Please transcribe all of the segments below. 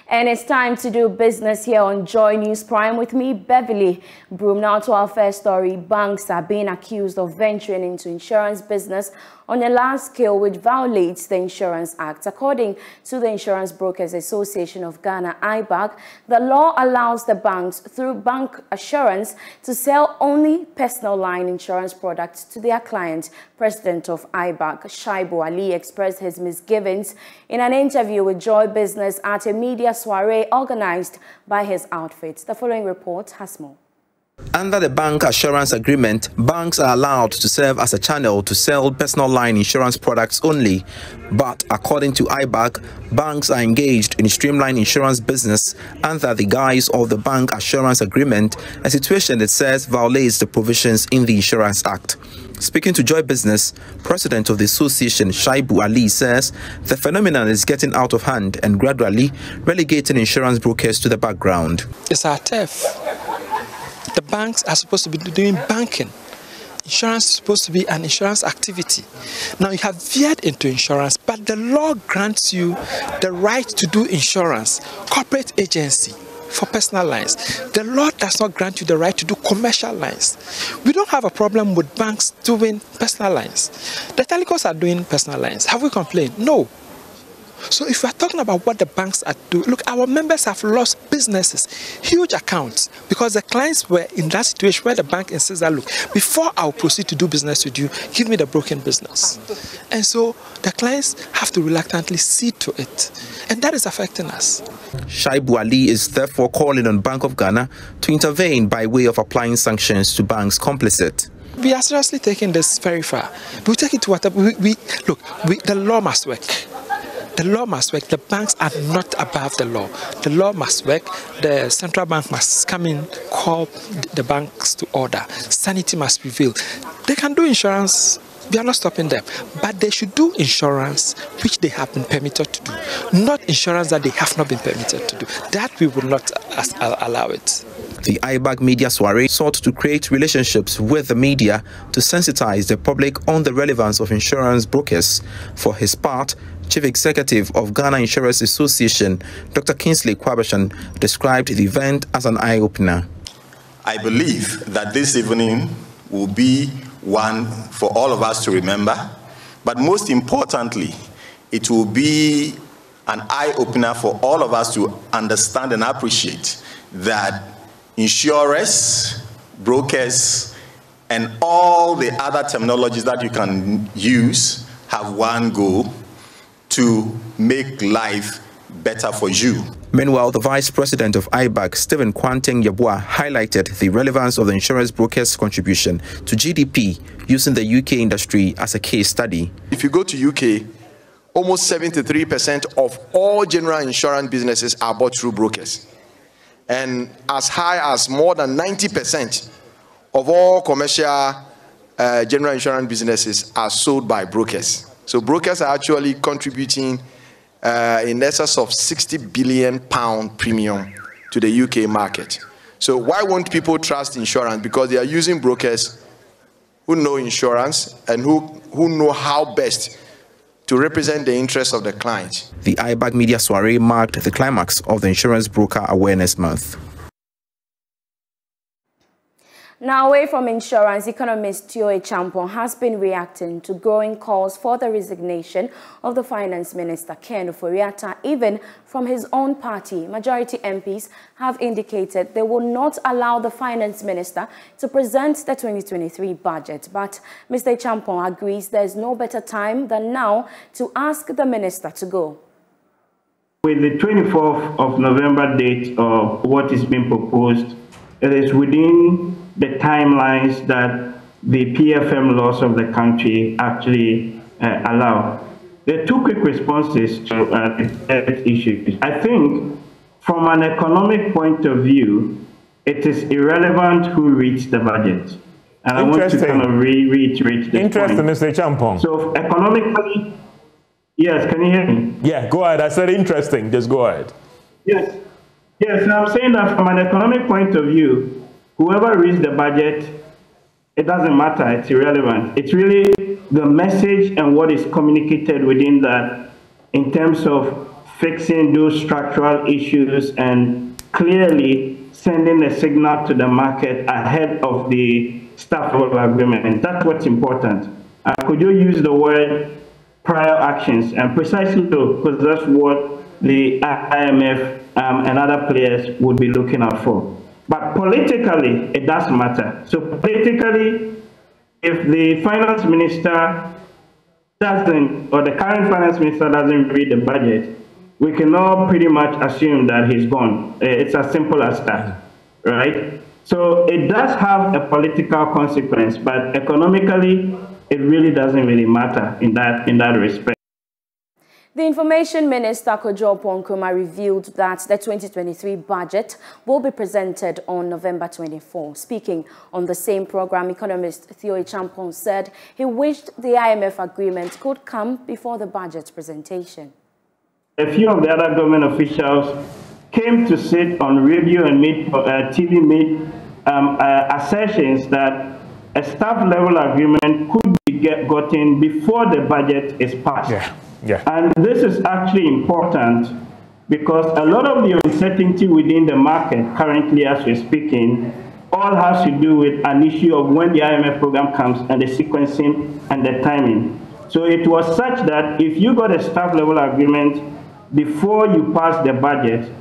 And it's time to do business here on Joy News Prime with me, Beverly Broohm. Now to our first story. Banks are being accused of venturing into insurance business on a large scale which violates the Insurance Act. According to the Insurance Brokers Association of Ghana, IBAG, the law allows the banks, through bank assurance, to sell only personal line insurance products to their clients. President of IBAG, Shaibu Ali, expressed his misgivings in an interview with Joy Business at a media soiree organized by his outfit. The following report has more. Under the bank assurance agreement, banks are allowed to serve as a channel to sell personal line insurance products only. But according to IBAG, banks are engaged in streamlined insurance business under the guise of the bank assurance agreement, a situation that says violates the provisions in the Insurance Act. Speaking to Joy Business, President of the association, Shaibu Ali, says the phenomenon is getting out of hand and gradually relegating insurance brokers to the background. It's our turf. The banks are supposed to be doing banking. Insurance is supposed to be an insurance activity. Now you have veered into insurance, but the law grants you the right to do insurance, corporate agency for personal lines. The law does not grant you the right to do commercial lines. We don't have a problem with banks doing personal lines. The telecos are doing personal lines. Have we complained? No. So if we are talking about what the banks are doing, look, our members have lost businesses, huge accounts, because the clients were in that situation where the bank insists that, look, before I'll proceed to do business with you, give me the broken business. And so the clients have to reluctantly cede to it. And that is affecting us. Shaibu Ali is therefore calling on Bank of Ghana to intervene by way of applying sanctions to banks complicit. We are seriously taking this very far. We take it to whatever. The law must work. The law must work. The banks are not above the law. The law must work. The central bank must come in, call the banks to order. Sanity must prevail. They can do insurance. We are not stopping them. But they should do insurance which they have been permitted to do, not insurance that they have not been permitted to do. That we will not allow it. The IBAG media soiree sought to create relationships with the media to sensitize the public on the relevance of insurance brokers. For his part, Chief Executive of Ghana Insurance Association, Dr. Kingsley Kwabashan, described the event as an eye-opener. I believe that this evening will be one for all of us to remember, but most importantly, it will be an eye-opener for all of us to understand and appreciate that insurers, brokers, and all the other terminologies that you can use have one goal: to make life better for you. Meanwhile, the Vice President of IBAG, Stephen Kwanteng Yabua, highlighted the relevance of the insurance brokers' contribution to GDP using the UK industry as a case study. If you go to UK, almost 73% of all general insurance businesses are bought through brokers. And as high as more than 90% of all commercial general insurance businesses are sold by brokers. So brokers are actually contributing in excess of £60 billion premium to the UK market. So why won't people trust insurance? Because they are using brokers who know insurance and who know how best to represent the interests of the client. The IBAG media soiree marked the climax of the Insurance Broker Awareness Month. Now, away from insurance, economist Tio Champon has been reacting to growing calls for the resignation of the Finance Minister, Ken Ofori-Atta, even from his own party. Majority MPs have indicated they will not allow the Finance Minister to present the 2023 budget. But Mr. Champon agrees there is no better time than now to ask the Minister to go. With the 24th of November date of what is being proposed, it is within the timelines that the PFM laws of the country actually allow. There are two quick responses to the issue. I think from an economic point of view, it is irrelevant who reads the budget. And I want to kind of reiterate this Interesting, point. Mr. Champon. So economically, yes, can you hear me? Yeah, go ahead. I said interesting. Just go ahead. Yes. Yes, and I'm saying that from an economic point of view, whoever reads the budget, it doesn't matter, it's irrelevant. It's really the message and what is communicated within that in terms of fixing those structural issues and clearly sending a signal to the market ahead of the staff level agreement. And that's what's important. Could you use the word prior actions? And precisely so, because that's what the IMF and other players would be looking out for. But politically, it does matter. So politically, if the finance minister doesn't, or the current finance minister doesn't read the budget, we can all pretty much assume that he's gone. It's as simple as that, right? So it does have a political consequence, but economically, it really doesn't really matter in that respect. The Information Minister Kojo Nkrumah revealed that the 2023 budget will be presented on November 24. Speaking on the same program, economist Theo Champon said he wished the IMF agreement could come before the budget presentation. A few of the other government officials came to sit on radio and TV made assertions that a staff level agreement could be gotten before the budget is passed. Yeah. And this is actually important because a lot of the uncertainty within the market currently as we're speaking all has to do with an issue of when the IMF program comes and the sequencing and the timing. So it was such that if you got a staff level agreement before you pass the budget,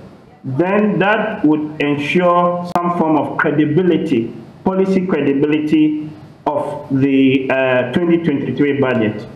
then that would ensure some form of credibility, policy credibility of the 2023 budget.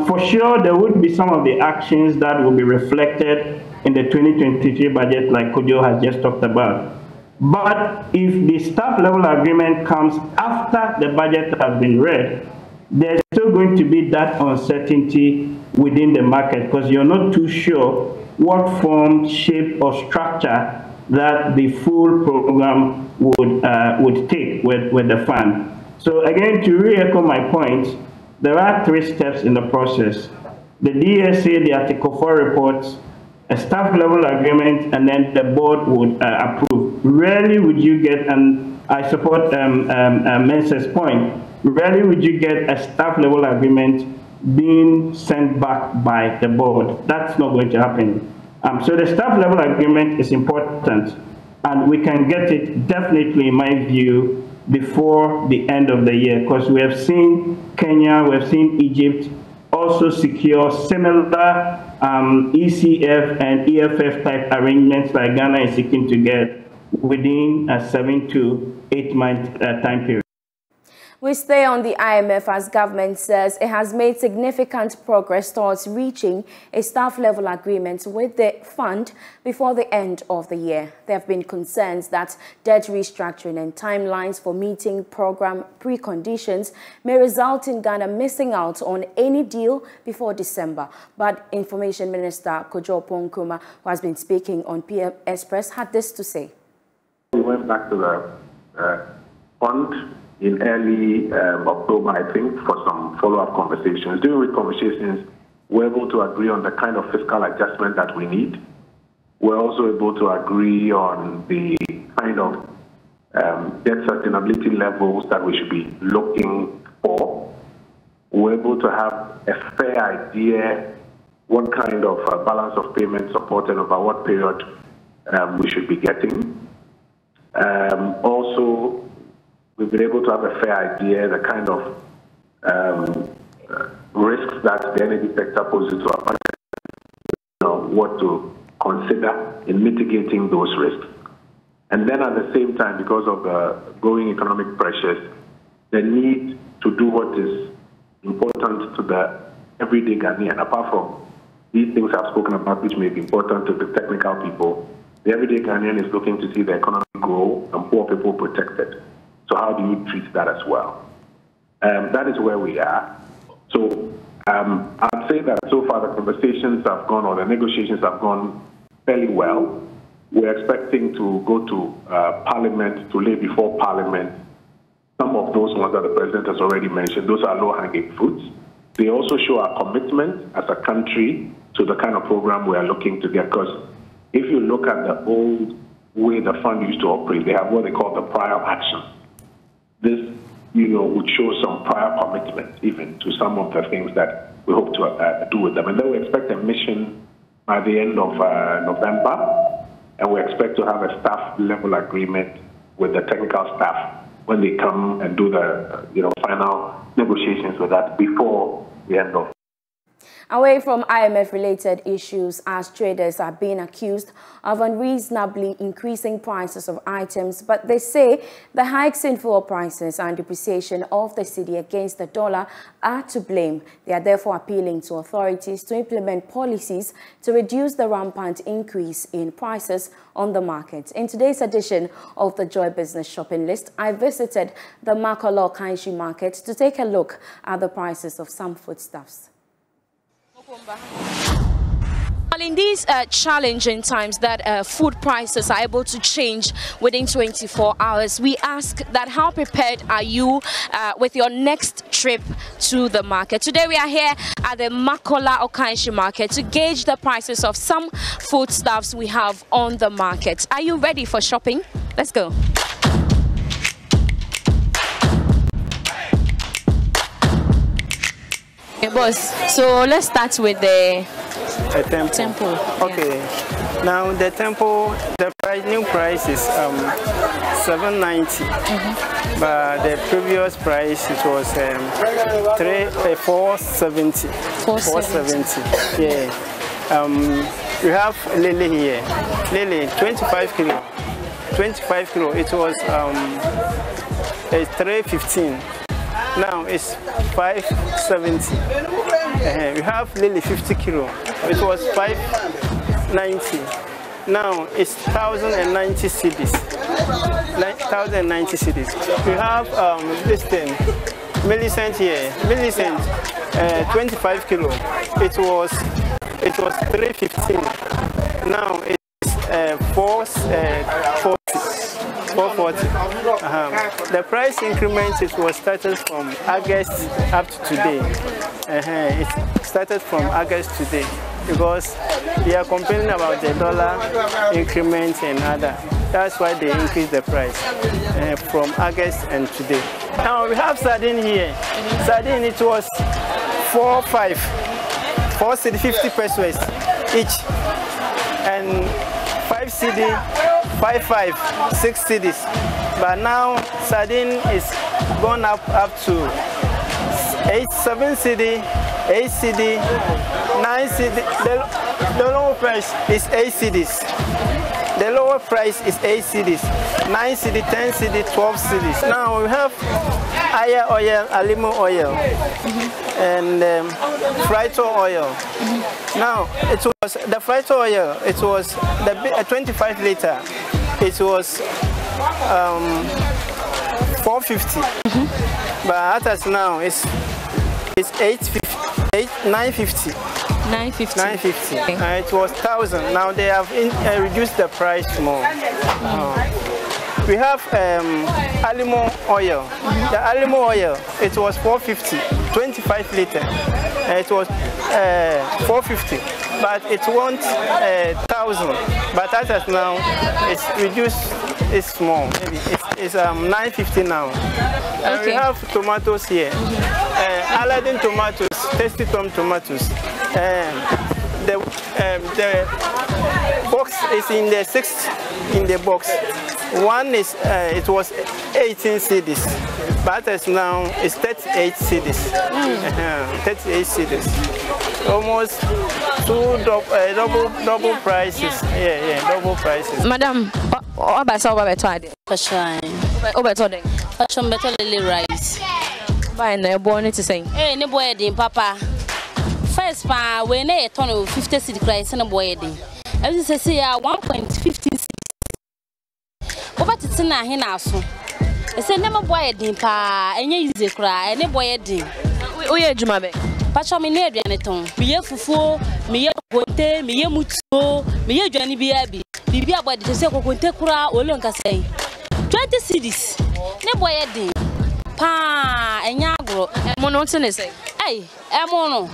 For sure, there would be some of the actions that will be reflected in the 2023 budget, like Kojo has just talked about. But if the staff level agreement comes after the budget has been read, there's still going to be that uncertainty within the market because you're not too sure what form, shape, or structure that the full program would take with the fund. So again, to re-echo my point, there are 3 steps in the process. The DSA, the Article 4 reports, a staff level agreement, and then the board would approve. Rarely would you get, and I support Mensah's point, rarely would you get a staff level agreement being sent back by the board. That's not going to happen. So the staff level agreement is important, and we can get it definitely, in my view, before the end of the year, because we have seen Kenya, we have seen Egypt also secure similar ECF and EFF type arrangements like Ghana is seeking to get within a 7 to 8 month time period. We stay on the IMF as government says it has made significant progress towards reaching a staff-level agreement with the fund before the end of the year. There have been concerns that debt restructuring and timelines for meeting program preconditions may result in Ghana missing out on any deal before December. But Information Minister Kojo Nkrumah, who has been speaking on PM Express, had this to say. We went back to the fund in early October, I think, for some follow-up conversations. During the conversations, we're able to agree on the kind of fiscal adjustment that we need. We're also able to agree on the kind of debt sustainability levels that we should be looking for. We're able to have a fair idea what kind of balance of payment support and over what period we should be getting. Also, we've been able to have a fair idea the kind of risks that the energy sector poses to our budget, what to consider in mitigating those risks. And then at the same time, because of the growing economic pressures, the need to do what is important to the everyday Ghanaian, apart from these things I've spoken about, which may be important to the technical people, the everyday Ghanaian is looking to see the economy grow and poor people protected. So how do you treat that as well? That is where we are. So I'd say that so far the conversations have gone, or the negotiations have gone fairly well. We're expecting to go to Parliament, to lay before Parliament some of those ones that the President has already mentioned. Those are low-hanging fruits. They also show our commitment as a country to the kind of program we are looking to get. Because if you look at the old way the fund used to operate, they have what they call the prior action. This, would show some prior commitment even to some of the things that we hope to do with them. And then we expect a mission by the end of November, and we expect to have a staff level agreement with the technical staff when they come and do the final negotiations with that before the end of. Away from IMF-related issues, as traders are being accused of unreasonably increasing prices of items, but they say the hikes in fuel prices and depreciation of the cedi against the dollar are to blame. They are therefore appealing to authorities to implement policies to reduce the rampant increase in prices on the market. In today's edition of the Joy Business Shopping List, I visited the Makolo Kanshi market to take a look at the prices of some foodstuffs. Well, in these challenging times that food prices are able to change within 24 hours, we ask that how prepared are you with your next trip to the market? Today we are here at the Makola Okanshi market to gauge the prices of some foodstuffs we have on the market. Are you ready for shopping? Let's go. Okay, boss, so let's start with the temple. Okay, yeah. Now the temple, the new price is $7.90, but the previous price it was $4.70. $4.70. Yeah. We have lily here. Lily 25 kilo. 25 kilo. It was $3.15. Now it's $5.70. We have lily 50 kilo. It was $5.90. Now it's 1,090 cedis. 1,090 cedis. We have this thing, Millicent here. Millicent, 25 kilo. It was $3.15. Now it's $4.40. The price increment was started from August up to today. It started from August today because they are complaining about the dollar increment and other. That's why they increased the price from August and today. Now we have sardine here. Sardine, it was 4.5, 50 pesos each, and 5 cedi, 5.5, 6 cedis. But now sardine is gone up to 7 cedi, 8 cedi, 9 cedi. The lower price is 8 cedis. The lower price is 8 cedis, 9 cedi, 10 cedi, 12 cedis. Now we have aya oil, alimo oil, and frito oil. Now it was the frito oil. It was the 25 liter. It was $4.50. But as now it's $9.50. $9.50. It was 1,000. Now they have reduced the price more. We have alimo oil. The alimo oil, it was $4.50, 25 liter. It was $4.50, but it wants 1,000. But as now, it's reduced. It's small. Maybe it's $9.50 now. Okay. We have tomatoes here. Aladdin tomatoes, Tasty Tom tomatoes. The box is in the 6th in the box. One is it was 18 cedis, but as now it's 38 cedis. 38 cedis. Almost double prices. Yeah, double prices. Madam, what about today? Better rice. Buy no born to say. Eh, no boy din papa. First pa when a ton of 50 cedi price and a boy din. As you say 1.50. Over to Tina Hinaso. I say never boy din pa and you easy cry and a boy din. Oh yeah, Jumabe. Pacha me near Janeton. Me fufu, me ponte, me muto, me Johnny Biabi. Bibia boy to say Conte Kura or Lonka say 20 cedis. Ne boy din. Pa and Yagro and monotonous. Ay, Amono.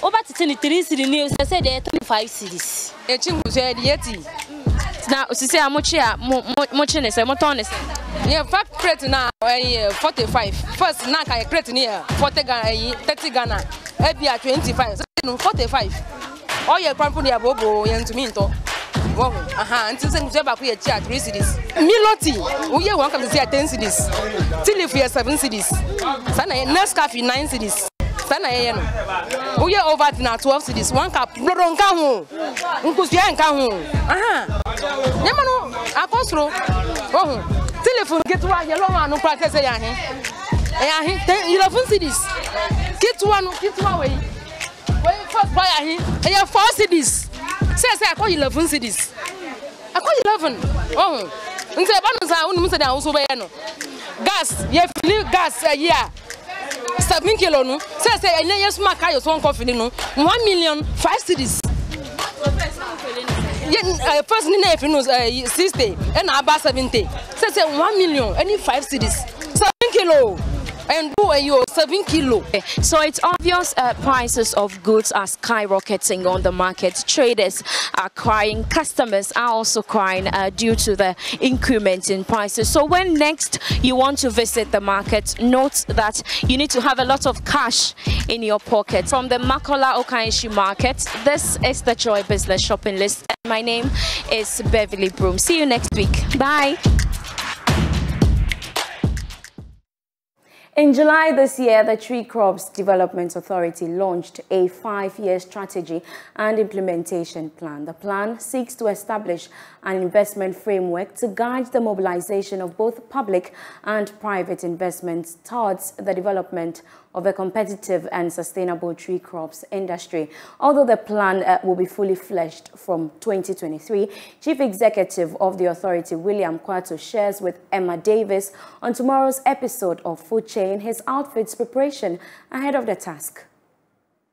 Over to 23 cedi news, I said 25 cedis. A chingu said yeti. Now, she said, I'm much motionless, I'm motonless. Yeah, 5 credit now, 45. First, now I credit near 40 Ghana, 30 Ghana, every 25, 45. Oh, you're cramping your bobo and to me. Until send Jabba 3 cities. Miloti, we are welcome to see 10 cities. Till if we are 7 cities. Sana Nescafe 9 cities. Sana we are over now 12 cities. 1 cup, blood on Kamu. Unkusian Kamu. Yamano, Apostro. Oh, telephone get one yellow no practice. 11 cities. Get one way. First buy I have 4 cities. Say I call 11 cities. I call 11. Oh, and say also gas, you fill gas a year. 7 kilo no. Say I yes my car is 1 coffee no. 1 million 5 cities. First name if you know 60 and about 70. Say 1 million any 5 cities. 7 kilo. And do you 7 kilo. So it's obvious prices of goods are skyrocketing on the market. Traders are crying, customers are also crying due to the increment in prices. So when next you want to visit the market, note that you need to have a lot of cash in your pocket. From the Makola Okainshi market, this is the Joy Business Shopping List. My name is Beverly Broohm. See you next week. Bye. In July this year, the Tree Crops Development Authority launched a 5-year strategy and implementation plan. The plan seeks to establish an investment framework to guide the mobilization of both public and private investments towards the development of a competitive and sustainable tree crops industry. Although the plan will be fully fleshed from 2023, Chief Executive of the authority, William Kwato, shares with Emma Davis on tomorrow's episode of Food Chain his outfit's preparation ahead of the task.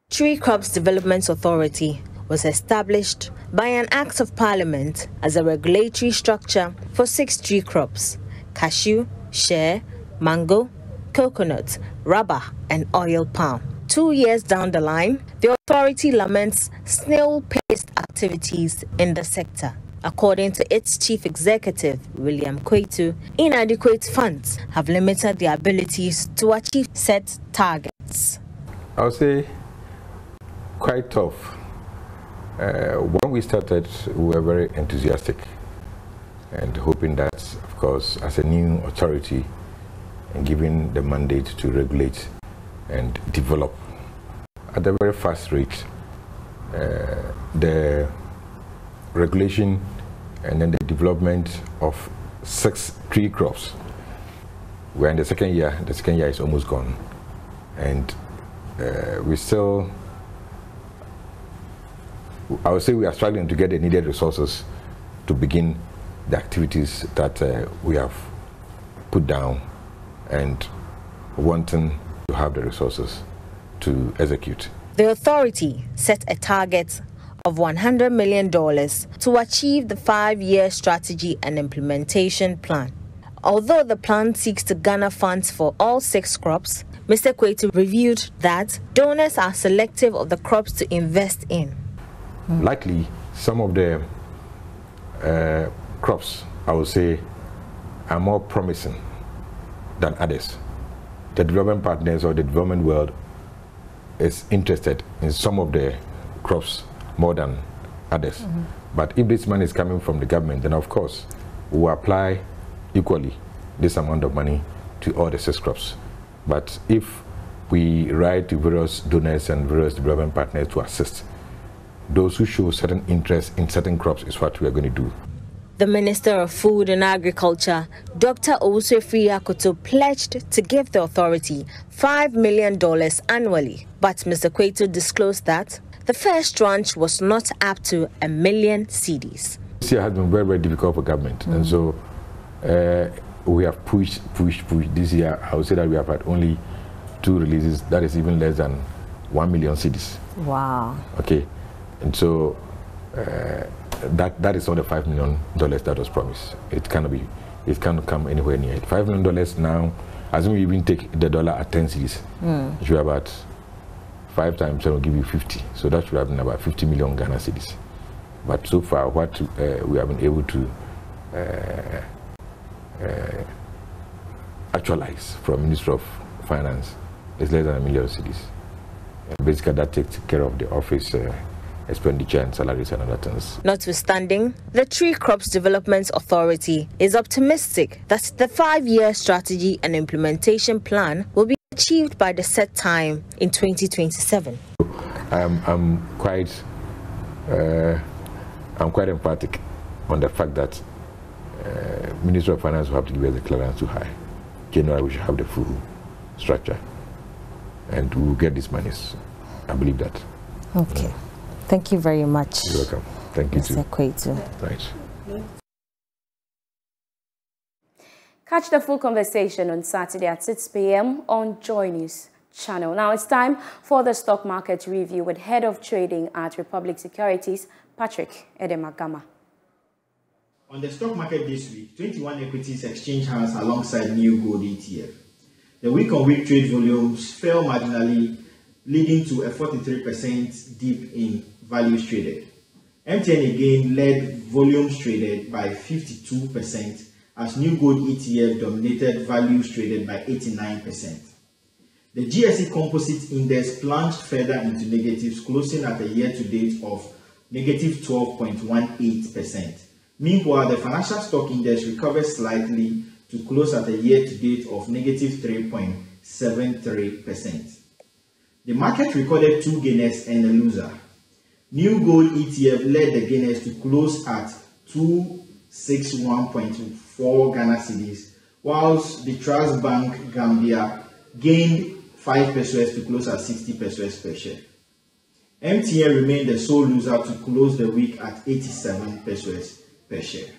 Tree Crops Development Authority was established by an Act of Parliament as a regulatory structure for 6 tree crops: cashew, shea, mango, coconut, rubber, and oil palm. 2 years down the line, the authority laments snail-paced activities in the sector. According to its chief executive, William Kwato, inadequate funds have limited the abilities to achieve set targets. I would say quite tough. When we started, we were very enthusiastic and hoping that, of course, as a new authority, and given the mandate to regulate and develop at a very fast rate, the regulation and then the development of 6 tree crops. We're in the second year. The second year is almost gone, and we still, I would say, we are struggling to get the needed resources to begin the activities that we have put down, and wanting to have the resources to execute. The authority set a target of $100 million to achieve the 5-year strategy and implementation plan. Although the plan seeks to garner funds for all 6 crops, Mr. Kwato reviewed that donors are selective of the crops to invest in. Likely, some of the crops, I would say, are more promising than others. The development partners or the development world is interested in some of the crops more than others. But if this money is coming from the government, then of course we will apply equally this amount of money to all the 6 crops. But if we write to various donors and various development partners to assist, those who show certain interest in certain crops is what we are going to do. The Minister of Food and Agriculture, Dr. Owusu-Efiri Akoto, pledged to give the authority $5 million annually. But Mr. Kwato disclosed that the first tranche was not up to 1 million cedis. This year has been very, very difficult for government, and so we have pushed. This year, I would say that we have had only 2 releases. That is even less than 1 million cedis. Wow. Okay, and so that is not the $5 million that was promised. It cannot come anywhere near it. $5 million now, as we even take the dollar at 10 cedis, it should be about 5 times 7 will give you 50. So that should have been about 50 million Ghana cedis. But so far, what we have been able to actualize from Ministry of Finance is less than 1 million cedis. Basically, that takes care of the office expenditure and salaries and other things. Notwithstanding, the Tree Crops Development Authority is optimistic that the 5-year strategy and implementation plan will be achieved by the set time in 2027. I'm quite emphatic on the fact that Ministry of Finance will have to give us the clearance to hire. January we should have the full structure, and we will get these monies. I believe that. Okay. Thank you very much. You're welcome. Thank you, Mr. Kwetu. Right. Catch the full conversation on Saturday at 6 p.m. on Joy News channel. Now it's time for the stock market review with Head of Trading at Republic Securities, Patrick Edemagama. On the stock market this week, 21 equities exchanged hands alongside new gold ETF. The week-on-week trade volumes fell marginally, leading to a 43% dip in values traded. MTN again led volumes traded by 52% as new gold ETF dominated values traded by 89%. The GSE Composite Index plunged further into negatives, closing at a year-to-date of negative 12.18%. Meanwhile, the Financial Stock Index recovered slightly to close at a year-to-date of negative 3.73%. The market recorded two gainers and a loser. New Gold ETF led the gainers to close at 261.4 Ghana cedis, whilst the Trust Bank Gambia gained 5 pesos to close at 60 pesos per share. MTN remained the sole loser to close the week at 87 pesos per share.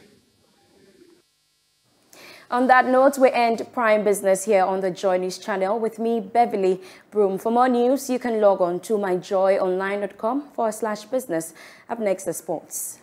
On that note, we end Prime Business here on the Joy News channel with me, Beverly Broohm. For more news, you can log on to myjoyonline.com/business. Up next, the sports.